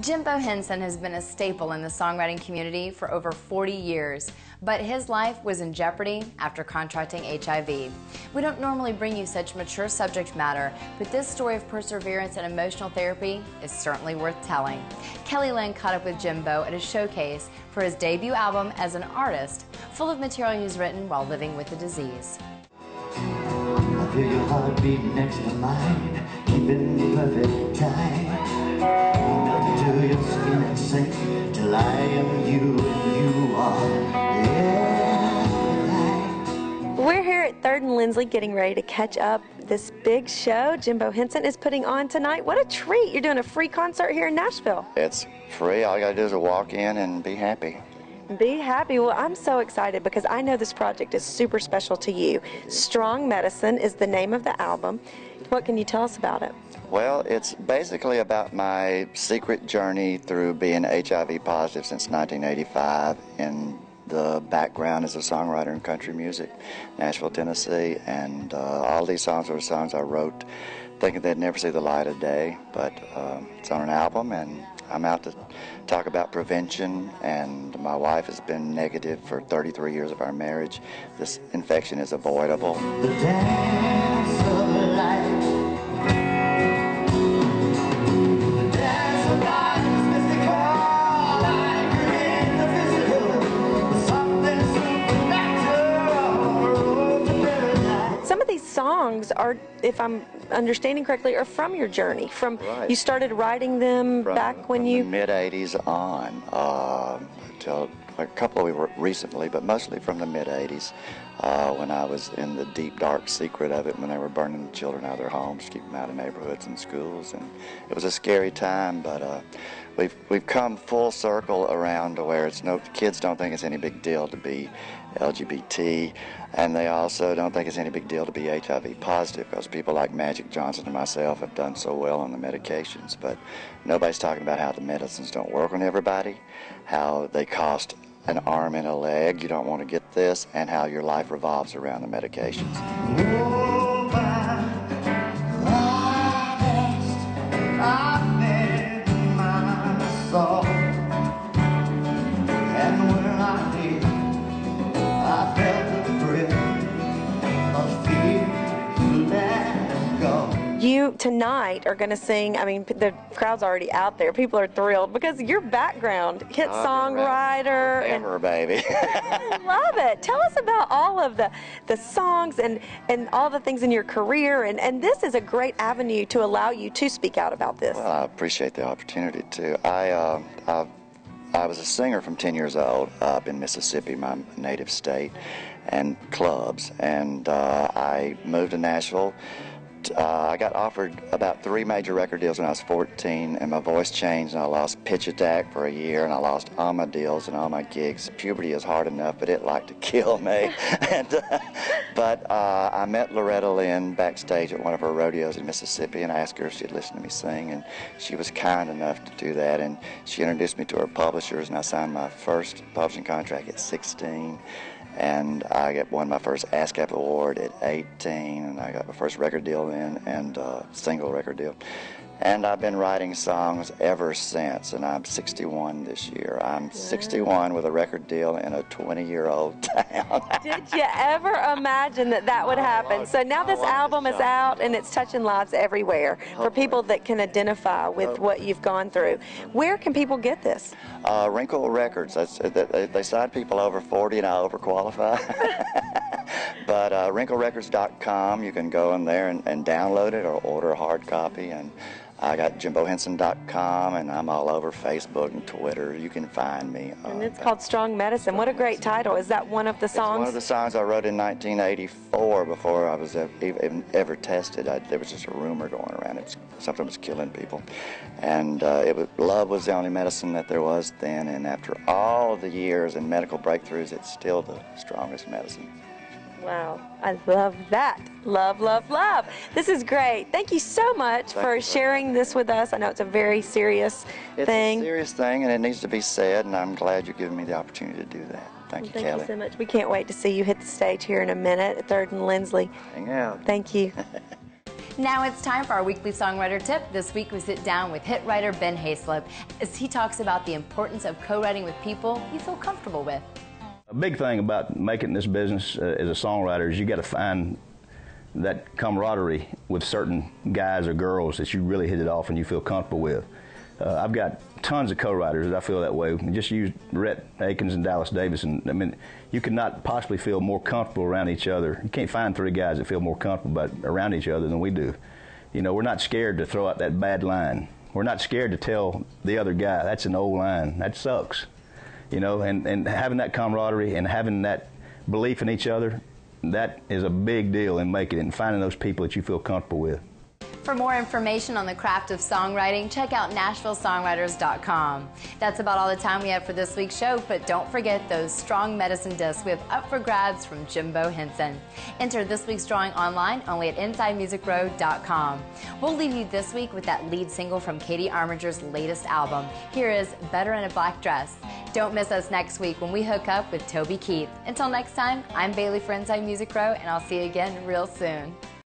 Jimbeau Hinson has been a staple in the songwriting community for over 40 years, but his life was in jeopardy after contracting HIV. We don't normally bring you such mature subject matter, but this story of perseverance and emotional therapy is certainly worth telling. Lynn caught up with Jimbeau at a showcase for his debut album as an artist, full of material he's written while living with the disease. I feel your heartbeat next to mine, keeping perfect time. Melt to your skin and sink till I am you and you are everything. We're here at 3rd and Lindsley getting ready to catch up this big show Jimbeau Hinson is putting on tonight. What a treat. You're doing a free concert here in Nashville. It's free. All you got to do is walk in and be happy. Be happy. Well, I'm so excited because I know this project is super special to you. Strong Medicine is the name of the album. What can you tell us about it? Well, it's basically about my secret journey through being HIV positive since 1985. In the background is a songwriter in country music, Nashville, Tennessee, and all these songs were songs I wrote thinking they'd never see the light of day, but it's on an album, and I'm out to talk about prevention, and my wife has been negative for 33 years of our marriage. This infection is avoidable. The dance of life. The dance of life is mystical, like you're in the physical. Something supernatural. Some of these songs are, if I'm understanding correctly, are from your journey. From Right. You started writing them back when you... From the mid-'80s on, till a couple we were recently, but mostly from the mid-'80s, when I was in the deep, dark secret of it, when they were burning the children out of their homes, keeping them out of neighborhoods and schools, and it was a scary time, but we've come full circle around to where kids don't think it's any big deal to be LGBT, and they also don't think it's any big deal to be HIV positive, because people like Magic Johnson and myself have done so well on the medications, but nobody's talking about how the medicines don't work on everybody, how they cost an arm and a leg, you don't want to get this, and how your life revolves around the medications. Oh, my Christ, I met my soul, and when I did, I felt the grip of fear to let go. You tonight are going to sing, I mean, the crowd's already out there. People are thrilled because your background, hit songwriter. Forever, baby. I love it. Tell us about all of the songs and all the things in your career. And this is a great avenue to allow you to speak out about this. Well, I appreciate the opportunity to. I was a singer from 10 years old up in Mississippi, my native state, and clubs. And I moved to Nashville. I got offered about 3 major record deals when I was 14, and my voice changed, and I lost pitch attack for a year, and I lost all my deals and all my gigs. Puberty is hard enough, but it liked to kill me. But I met Lynn backstage at one of her rodeos in Mississippi, and I asked her if she'd listen to me sing, and she was kind enough to do that, and she introduced me to her publishers, and I signed my first publishing contract at 16. And I won my first ASCAP award at 18, and I got my first record deal then, and single record deal. And I've been writing songs ever since, and I'm 61 this year. I'm 61 with a record deal in a 20-year-old town. Did you ever imagine that would happen? So now this album is out, and it's touching lives everywhere for people that can identify with what you've gone through. Where can people get this? Wrinkle Records. They sign people over 40, and I overqualify. But wrinklerecords.com, you can go in there and download it or order a hard copy. And I got JimbeauHinson.com, and I'm all over Facebook and Twitter. You can find me. And it's called Strong Medicine. What a great title. Is that one of the songs? It's one of the songs I wrote in 1984 before I was ever tested. There was just a rumor going around. Something was killing people. And love was the only medicine that there was then. And after all the years and medical breakthroughs, it's still the strongest medicine. Wow, I love that. Love, love, love. This is great. Thank you so much for sharing this with us. I know it's a very serious thing. It's a serious thing, and it needs to be said, and I'm glad you're giving me the opportunity to do that. Thank you, Kelly. Thank you so much. We can't wait to see you hit the stage here in a minute at 3rd and Lindsley. Hang out. Thank you. Now it's time for our weekly songwriter tip. This week we sit down with hit writer Ben Hayslip as he talks about the importance of co-writing with people you feel comfortable with. A big thing about making this business as a songwriter is you got to find that camaraderie with certain guys or girls that you really hit it off and you feel comfortable with. I've got tons of co-writers that I feel that way. Just use Rhett Akins and Dallas Davis, and I mean, you could not possibly feel more comfortable around each other. You can't find three guys that feel more comfortable around each other than we do. You know, we're not scared to throw out that bad line. We're not scared to tell the other guy, that's an old line, that sucks. You know, and having that camaraderie and having that belief in each other, that is a big deal in making it and finding those people that you feel comfortable with. For more information on the craft of songwriting, check out NashvilleSongwriters.com. That's about all the time we have for this week's show, but don't forget those strong medicine discs we have up for grabs from Jimbeau Hinson. Enter this week's drawing online only at InsideMusicRow.com. We'll leave you this week with that lead single from Katie Arminger's latest album. Here is Better in a Black Dress. Don't miss us next week when we hook up with Toby Keith. Until next time, I'm Bailey for Inside Music Row, and I'll see you again real soon.